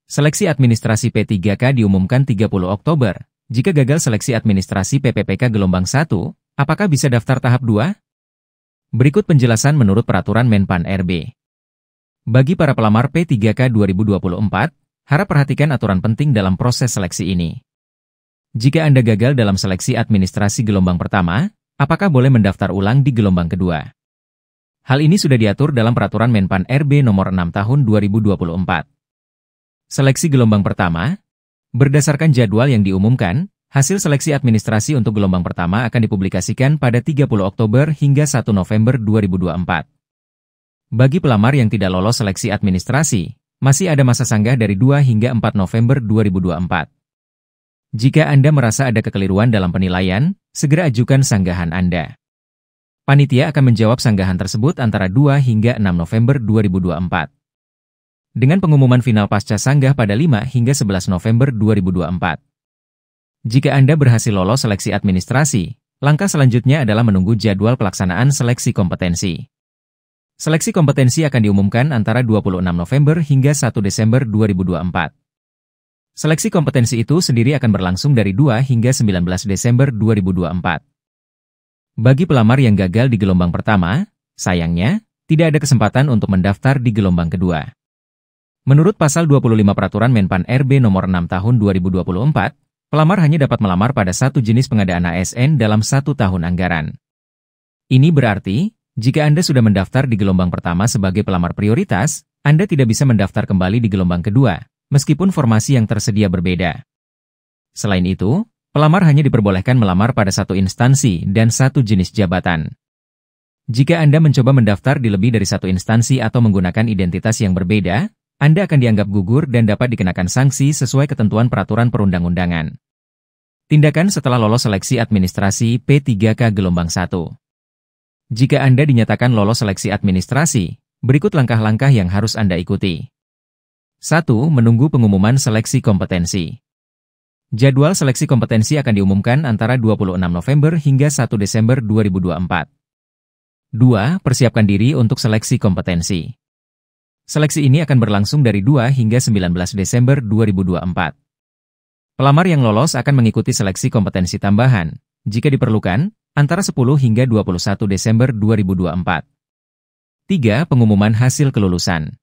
Seleksi administrasi P3K diumumkan 30 Oktober. Jika gagal seleksi administrasi PPPK gelombang 1, apakah bisa daftar tahap 2? Berikut penjelasan menurut peraturan Menpan RB. Bagi para pelamar P3K 2024, harap perhatikan aturan penting dalam proses seleksi ini. Jika Anda gagal dalam seleksi administrasi gelombang pertama, apakah boleh mendaftar ulang di gelombang kedua? Hal ini sudah diatur dalam peraturan Menpan RB nomor 6 tahun 2024. Seleksi gelombang pertama. Berdasarkan jadwal yang diumumkan, hasil seleksi administrasi untuk gelombang pertama akan dipublikasikan pada 30 Oktober hingga 1 November 2024. Bagi pelamar yang tidak lolos seleksi administrasi, masih ada masa sanggah dari 2 hingga 4 November 2024. Jika Anda merasa ada kekeliruan dalam penilaian, segera ajukan sanggahan Anda. Panitia akan menjawab sanggahan tersebut antara 2 hingga 6 November 2024. Dengan pengumuman final pasca sanggah pada 5 hingga 11 November 2024. Jika Anda berhasil lolos seleksi administrasi, langkah selanjutnya adalah menunggu jadwal pelaksanaan seleksi kompetensi. Seleksi kompetensi akan diumumkan antara 26 November hingga 1 Desember 2024. Seleksi kompetensi itu sendiri akan berlangsung dari 2 hingga 19 Desember 2024. Bagi pelamar yang gagal di gelombang pertama, sayangnya, tidak ada kesempatan untuk mendaftar di gelombang kedua. Menurut pasal 25 peraturan Menpan RB nomor 6 tahun 2024, pelamar hanya dapat melamar pada satu jenis pengadaan ASN dalam 1 tahun anggaran. Ini berarti, jika Anda sudah mendaftar di gelombang pertama sebagai pelamar prioritas, Anda tidak bisa mendaftar kembali di gelombang kedua, meskipun formasi yang tersedia berbeda. Selain itu, pelamar hanya diperbolehkan melamar pada satu instansi dan satu jenis jabatan. Jika Anda mencoba mendaftar di lebih dari satu instansi atau menggunakan identitas yang berbeda, Anda akan dianggap gugur dan dapat dikenakan sanksi sesuai ketentuan peraturan perundang-undangan. Tindakan setelah lolos seleksi administrasi P3K gelombang 1. Jika Anda dinyatakan lolos seleksi administrasi, berikut langkah-langkah yang harus Anda ikuti. 1. Menunggu pengumuman seleksi kompetensi. Jadwal seleksi kompetensi akan diumumkan antara 26 November hingga 1 Desember 2024. 2. Persiapkan diri untuk seleksi kompetensi. Seleksi ini akan berlangsung dari 2 hingga 19 Desember 2024. Pelamar yang lolos akan mengikuti seleksi kompetensi tambahan, jika diperlukan, antara 10 hingga 21 Desember 2024. 3. Pengumuman hasil kelulusan.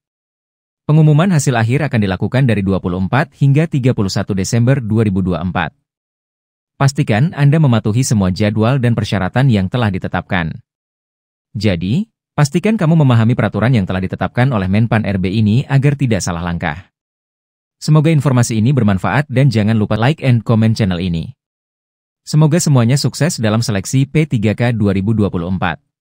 Pengumuman hasil akhir akan dilakukan dari 24 hingga 31 Desember 2024. Pastikan Anda mematuhi semua jadwal dan persyaratan yang telah ditetapkan. Jadi, pastikan kamu memahami peraturan yang telah ditetapkan oleh Menpan RB ini agar tidak salah langkah. Semoga informasi ini bermanfaat dan jangan lupa like and comment channel ini. Semoga semuanya sukses dalam seleksi P3K 2024.